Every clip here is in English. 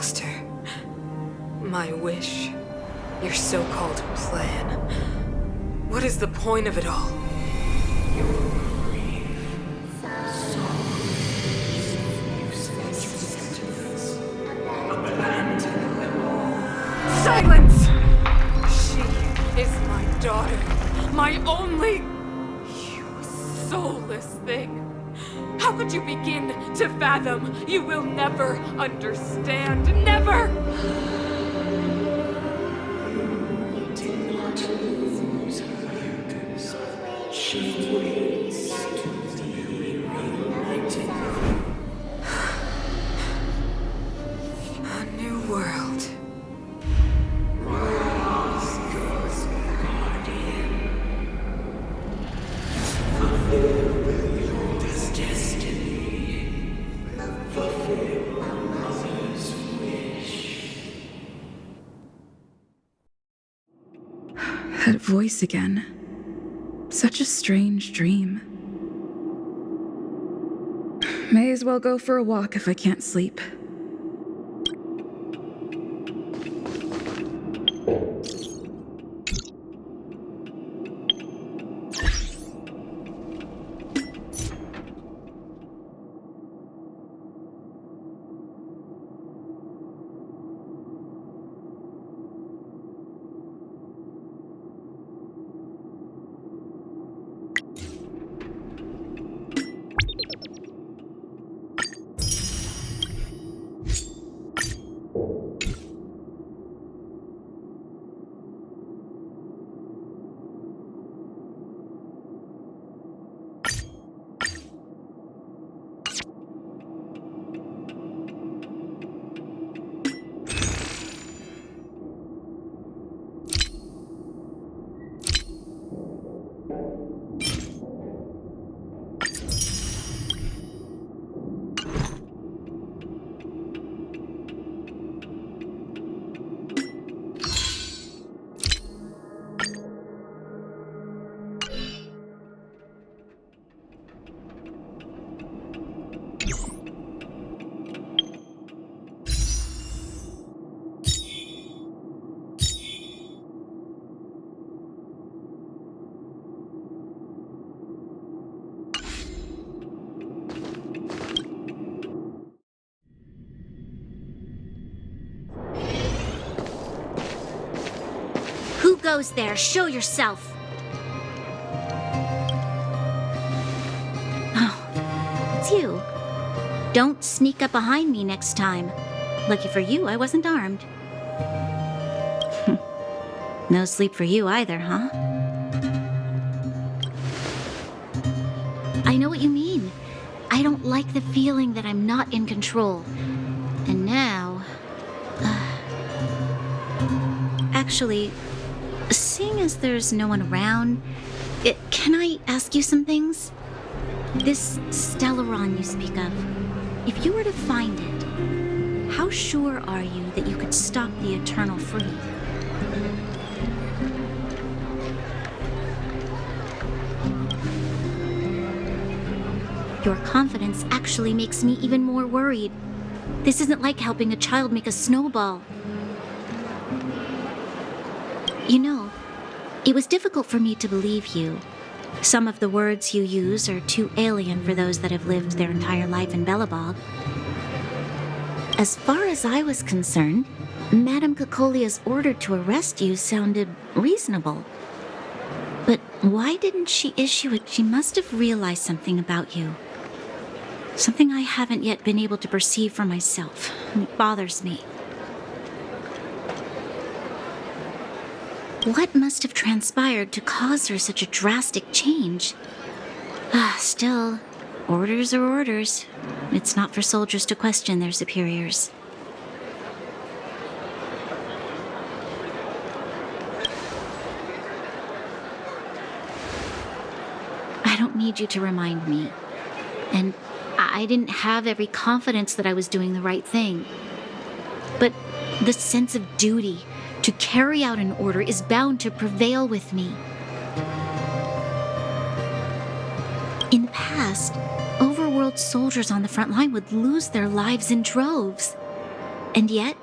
imposter. My wish. Your so-called plan. What is the point of it all? Silence! She is my daughter. My only... You soulless thing. How could you begin to fathom? You will never understand. Never! A new world. That voice again. Such a strange dream. May as well go for a walk if I can't sleep. Who goes there? Show yourself! Oh, it's you. Don't sneak up behind me next time. Lucky for you, I wasn't armed. No sleep for you either, huh? I know what you mean. I don't like the feeling that I'm not in control. And now... Actually, seeing as there's no one around, can I ask you some things? This Stellaron you speak of, if you were to find it, how sure are you that you could stop the Eternal free? Your confidence actually makes me even more worried. This isn't like helping a child make a snowball. You know, it was difficult for me to believe you. Some of the words you use are too alien for those that have lived their entire life in Belobog. As far as I was concerned, Madame Cocolia's order to arrest you sounded reasonable. But why didn't she issue it? She must have realized something about you. Something I haven't yet been able to perceive for myself. It bothers me. What must have transpired to cause her such a drastic change? Still, orders are orders. It's not for soldiers to question their superiors. I don't need you to remind me. And I didn't have every confidence that I was doing the right thing. But the sense of duty to carry out an order is bound to prevail with me. In the past, overworld soldiers on the front line would lose their lives in droves. And yet,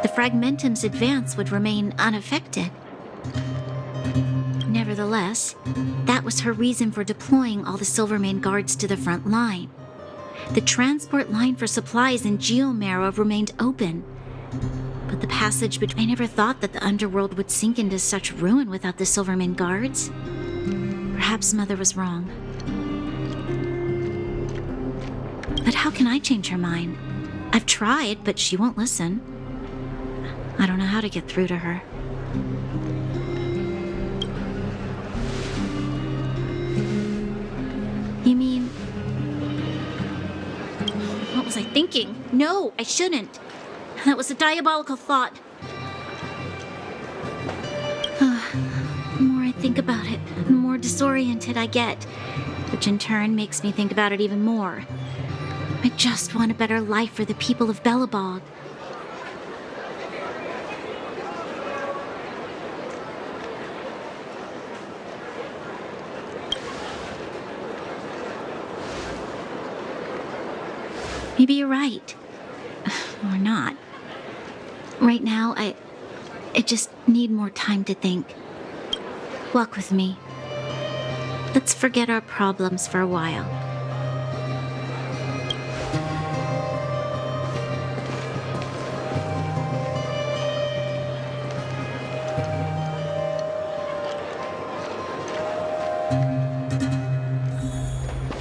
the Fragmentum's advance would remain unaffected. Nevertheless, that was her reason for deploying all the Silvermane guards to the front line. The transport line for supplies in Geomera remained open. But the passage between... I never thought that the underworld would sink into such ruin without the Silvermane guards. Perhaps Mother was wrong. But how can I change her mind? I've tried, but she won't listen. I don't know how to get through to her. You mean... What was I thinking? No, I shouldn't. That was a diabolical thought. The more I think about it, the more disoriented I get, which in turn makes me think about it even more. I just want a better life for the people of Belobog. Maybe you're right. Or not. Right now, I just need more time to think. Walk with me. Let's forget our problems for a while.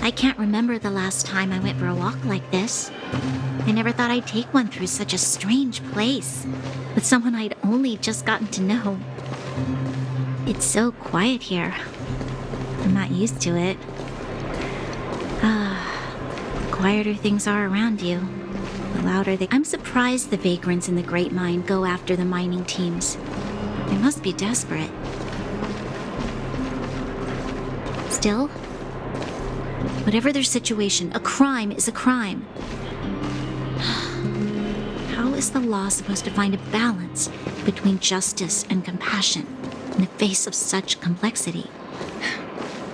I can't remember the last time I went for a walk like this. I never thought I'd take one through such a strange place, with someone I'd only just gotten to know. It's so quiet here. I'm not used to it. The quieter things are around you, the louder they... I'm surprised the vagrants in the Great Mine go after the mining teams. They must be desperate. Still, whatever their situation, a crime is a crime. How is the law supposed to find a balance between justice and compassion in the face of such complexity?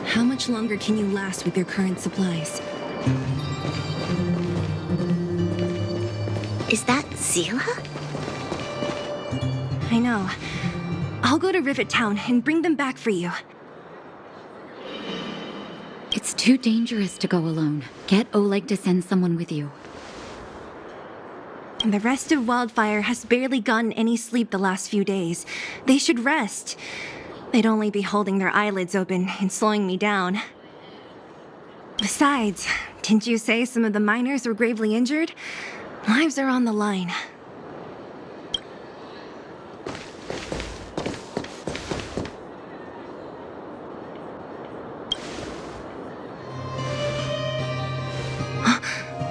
How much longer can you last with your current supplies? Is that Zila? I know. I'll go to Rivet Town and bring them back for you. It's too dangerous to go alone. Get Oleg to send someone with you. The rest of Wildfire has barely gotten any sleep the last few days. They should rest. They'd only be holding their eyelids open and slowing me down. Besides, didn't you say some of the miners were gravely injured? Lives are on the line.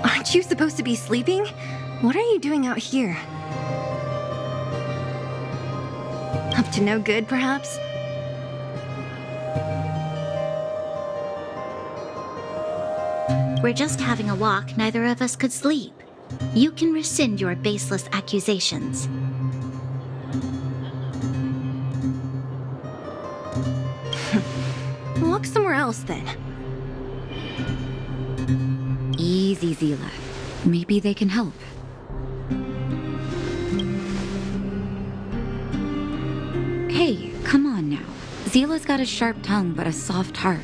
Aren't you supposed to be sleeping? What are you doing out here? Up to no good, perhaps? We're just having a walk. Neither of us could sleep. You can rescind your baseless accusations. Walk somewhere else, then. Easy, Zila. Maybe they can help. Hey, come on now. Zila's got a sharp tongue but a soft heart.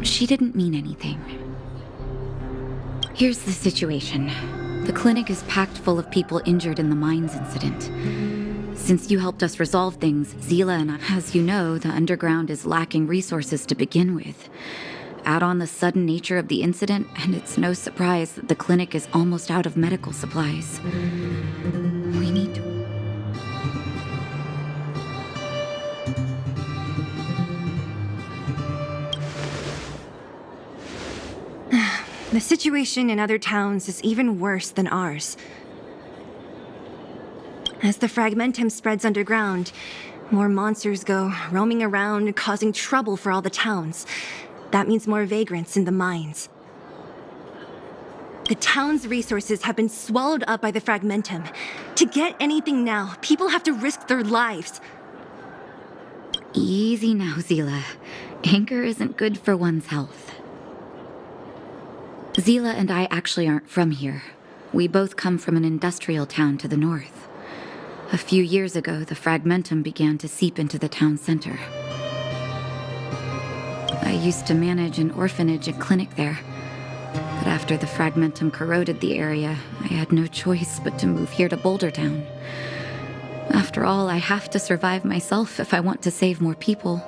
She didn't mean anything. Here's the situation. The clinic is packed full of people injured in the mines incident. Since you helped us resolve things, Zila and I, as you know, the underground is lacking resources to begin with. Add on the sudden nature of the incident, and it's no surprise that the clinic is almost out of medical supplies. We need to... The situation in other towns is even worse than ours. As the Fragmentum spreads underground, more monsters go roaming around, causing trouble for all the towns. That means more vagrants in the mines. The town's resources have been swallowed up by the Fragmentum. To get anything now, people have to risk their lives. Easy now, Zila. Anger isn't good for one's health. Zila and I actually aren't from here. We both come from an industrial town to the north. A few years ago, the fragmentum began to seep into the town center. I used to manage an orphanage and clinic there. But after the fragmentum corroded the area, I had no choice but to move here to Boulder Town. After all, I have to survive myself if I want to save more people.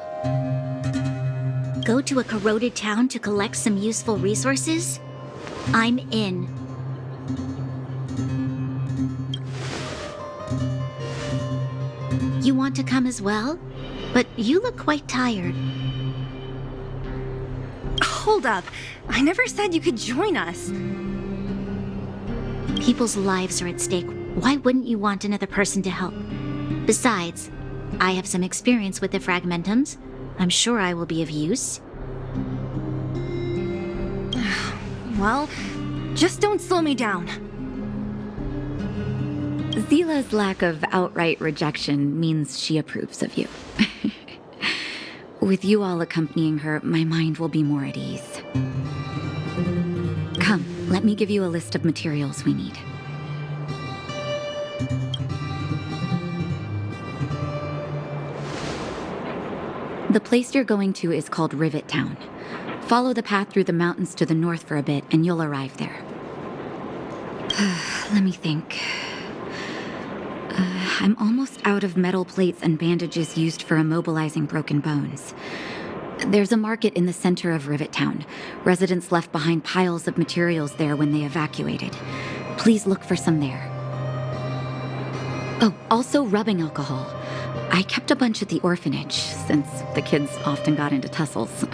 Go to a corroded town to collect some useful resources? I'm in. You want to come as well? But you look quite tired. Hold up. I never said you could join us. People's lives are at stake. Why wouldn't you want another person to help? Besides, I have some experience with the fragmentums. I'm sure I will be of use. Well, just don't slow me down. Zila's lack of outright rejection means she approves of you. With you all accompanying her, my mind will be more at ease. Come, let me give you a list of materials we need. The place you're going to is called Rivet Town. Follow the path through the mountains to the north for a bit, and you'll arrive there. Let me think. I'm almost out of metal plates and bandages used for immobilizing broken bones. There's a market in the center of Rivet Town. Residents left behind piles of materials there when they evacuated. Please look for some there. Oh, also rubbing alcohol. I kept a bunch at the orphanage, since the kids often got into tussles.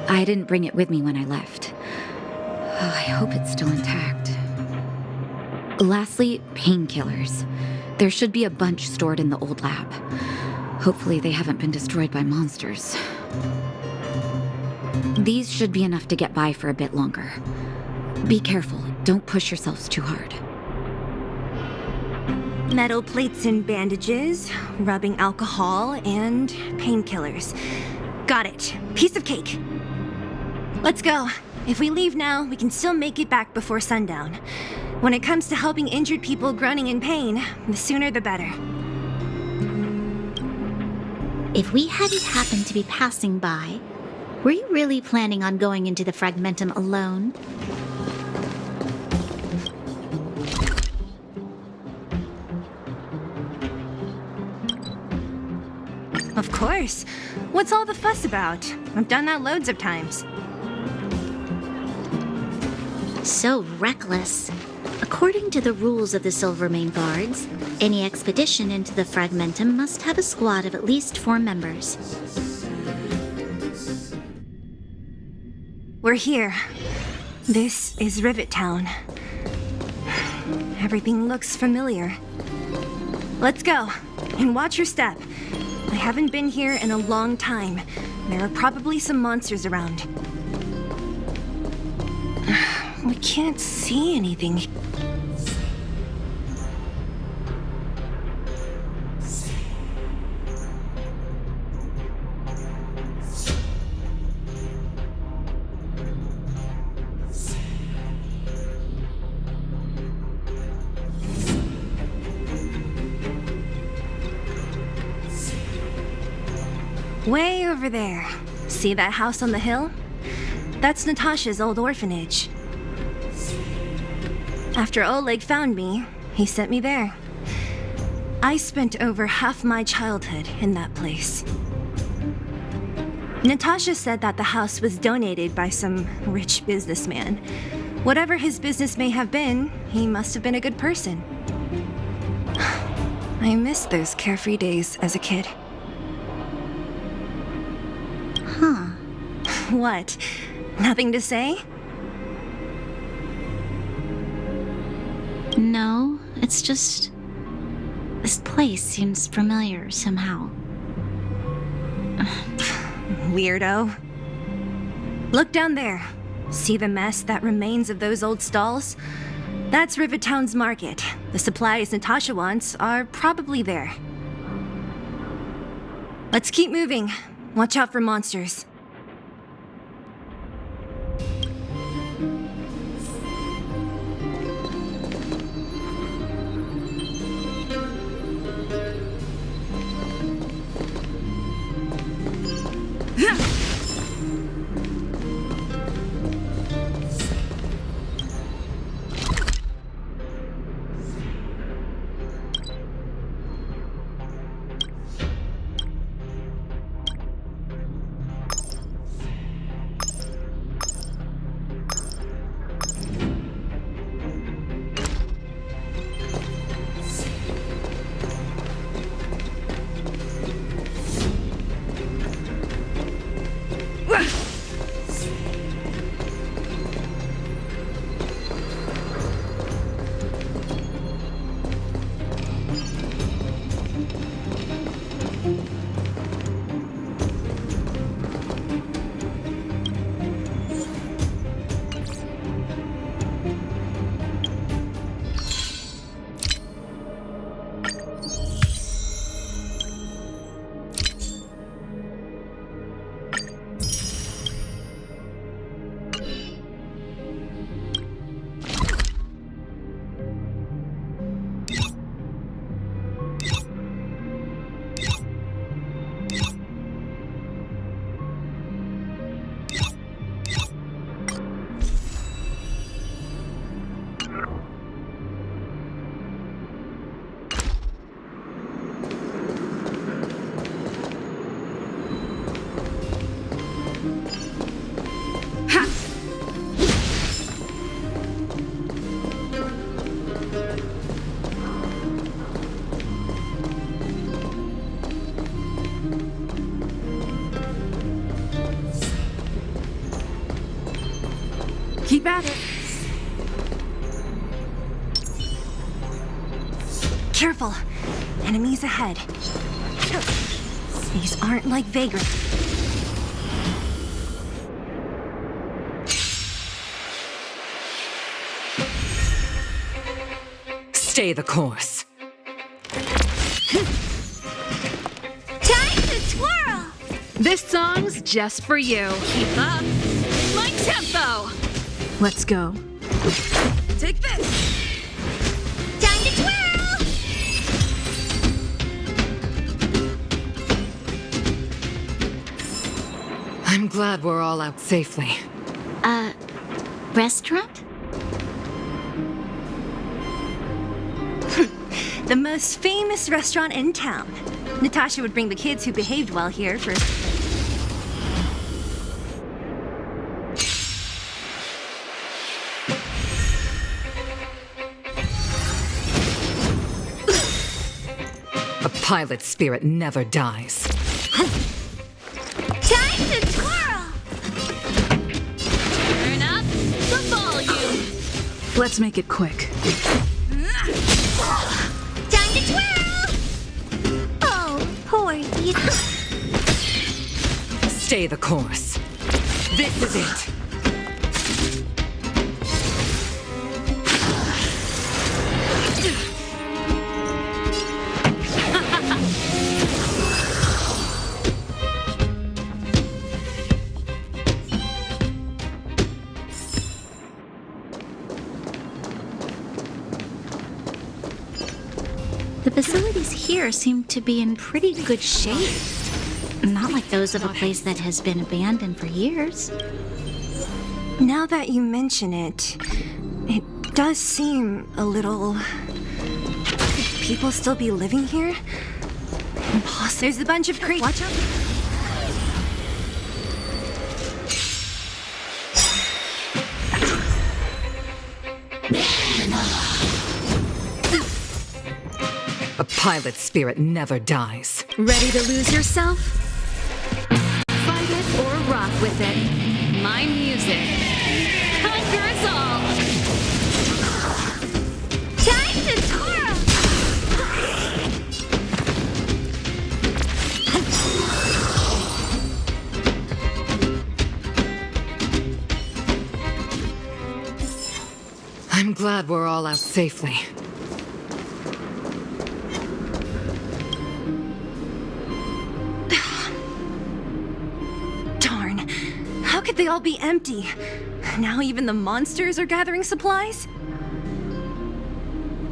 I didn't bring it with me when I left. Oh, I hope it's still intact. Lastly, painkillers. There should be a bunch stored in the old lab. Hopefully they haven't been destroyed by monsters. These should be enough to get by for a bit longer. Be careful, don't push yourselves too hard. Metal plates and bandages, rubbing alcohol, and painkillers. Got it. Piece of cake. Let's go. If we leave now, we can still make it back before sundown. When it comes to helping injured people groaning in pain, the sooner the better. If we hadn't happened to be passing by, were you really planning on going into the fragmentum alone? Of course. What's all the fuss about? I've done that loads of times. So reckless. According to the rules of the Silvermane Guards, any expedition into the fragmentum must have a squad of at least 4 members. We're here. This is Rivet Town. Everything looks familiar. Let's go, and watch your step. I haven't been here in a long time. There are probably some monsters around. We can't see anything. Way over there. See that house on the hill? That's Natasha's old orphanage. After Oleg found me, he sent me there. I spent over half my childhood in that place. Natasha said that the house was donated by some rich businessman. Whatever his business may have been, he must have been a good person. I miss those carefree days as a kid. Huh. What? Nothing to say? No, it's just... this place seems familiar somehow. Weirdo. Look down there. See the mess that remains of those old stalls? That's Rivet Town's market. The supplies Natasha wants are probably there. Let's keep moving. Watch out for monsters. Keep at it. Careful. Enemies ahead. These aren't like vagrants. Stay the course. Time to twirl! This song's just for you. Keep up. My tempo. Let's go. Take this! Time to twirl! I'm glad we're all out safely. Restaurant? The most famous restaurant in town. Natasha would bring the kids who behaved well here for... A pilot's spirit never dies. Time to twirl! Turn up the volume. Let's make it quick. Time to twirl! Oh, poor you. Stay the course. This is it. The facilities here seem to be in pretty good shape. Not like those of a place that has been abandoned for years. Now that you mention it, it does seem a little... Could people still be living here? Impossible. There's a bunch of crates. Watch out. A pilot's spirit never dies. Ready to lose yourself? Fight it or rock with it. My music conquers all. Time to twirl! I'm glad we're all out safely. Darn. How could they all be empty? Now even the monsters are gathering supplies?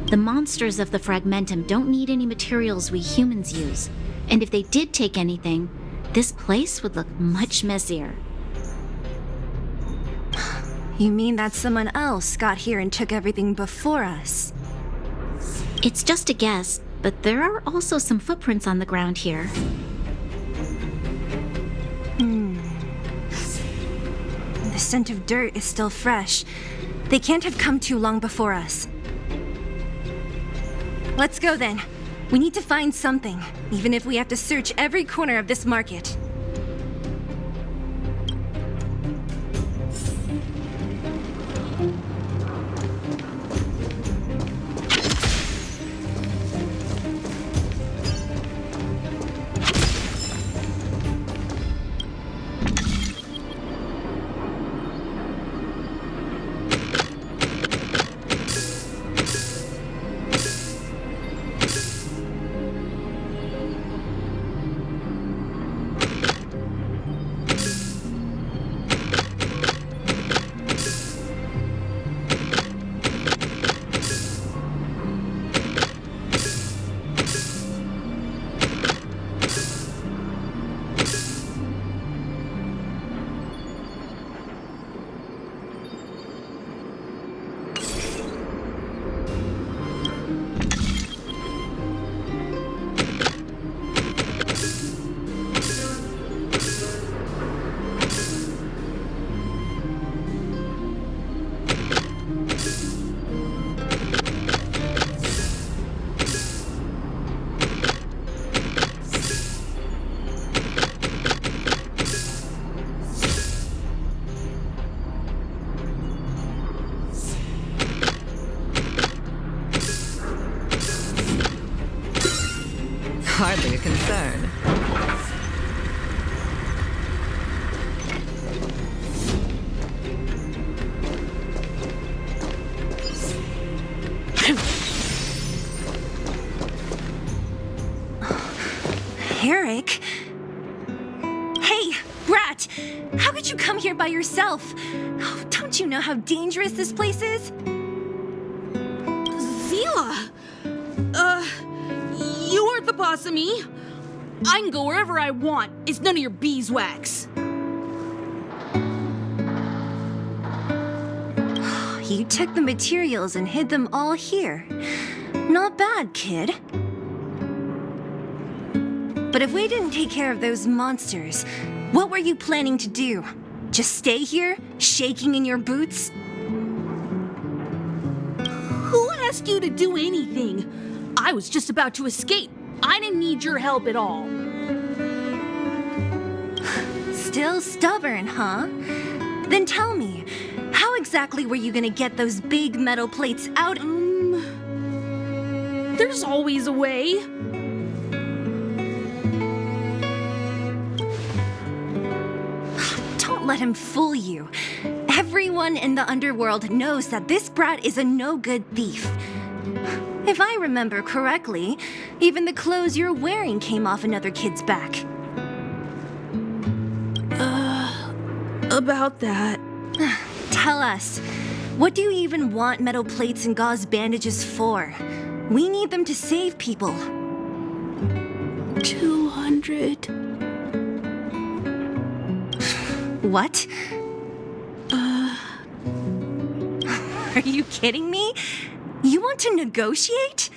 The monsters of the Fragmentum don't need any materials we humans use. And if they did take anything, this place would look much messier. You mean that someone else got here and took everything before us? It's just a guess, but there are also some footprints on the ground here. The scent of dirt is still fresh. They can't have come too long before us. Let's go then. We need to find something, even if we have to search every corner of this market. Hardly a concern. Eric? Hey, Brat! How could you come here by yourself? Oh, don't you know how dangerous this place is? Zila! You aren't the boss of me. I can go wherever I want. It's none of your beeswax. You took the materials and hid them all here. Not bad, kid. But if we didn't take care of those monsters, what were you planning to do? Just stay here, shaking in your boots? Who asked you to do anything? I was just about to escape. I didn't need your help at all. Still stubborn, huh? Then tell me, how exactly were you gonna get those big metal plates out? There's always a way. Don't let him fool you. Everyone in the underworld knows that this brat is a no-good thief. If I remember correctly, even the clothes you're wearing came off another kid's back. About that. Tell us, what do you even want metal plates and gauze bandages for? We need them to save people. 200. What? Are you kidding me? You want to negotiate?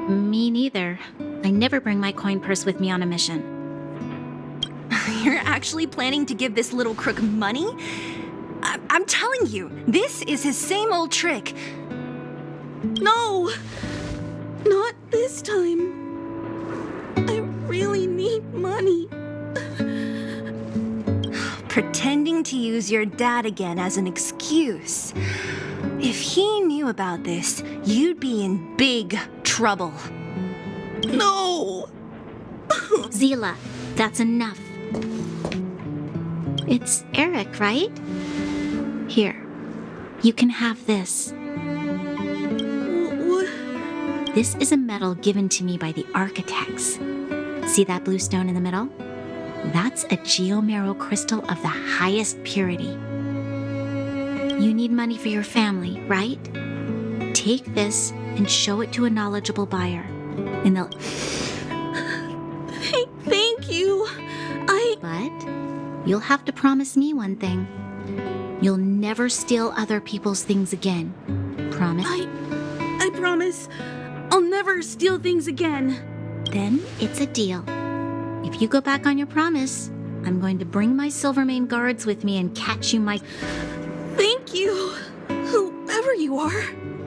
Me neither. I never bring my coin purse with me on a mission. You're actually planning to give this little crook money? I'm telling you, this is his same old trick. No! Not this time. I really need money. Pretending to use your dad again as an excuse. If he knew about this, you'd be in big trouble. No! Zila, that's enough. It's Eric, right? Here, you can have this. What? This is a medal given to me by the architects. See that blue stone in the middle? That's a geomerald crystal of the highest purity. You need money for your family, right? Take this and show it to a knowledgeable buyer. And they'll. Thank you. But you'll have to promise me one thing. You'll never steal other people's things again. Promise? I promise. I'll never steal things again. Then it's a deal. If you go back on your promise, I'm going to bring my Silvermane guards with me and catch you my... Thank you. Whoever you are.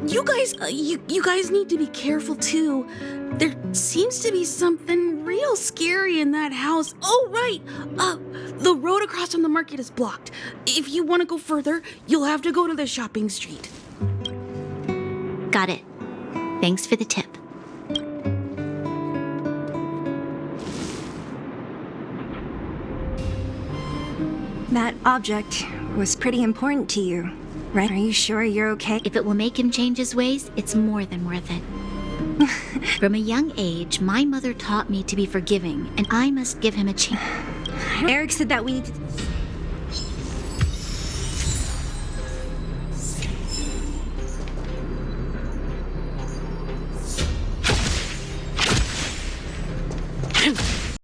You guys, you guys need to be careful too. There seems to be something real scary in that house. Oh, right. The road across from the market is blocked. If you want to go further, you'll have to go to the shopping street. Got it. Thanks for the tip. That object was pretty important to you, right? Are you sure you're okay? If it will make him change his ways, it's more than worth it. From a young age, my mother taught me to be forgiving, and I must give him a chance. Eric said that we need to...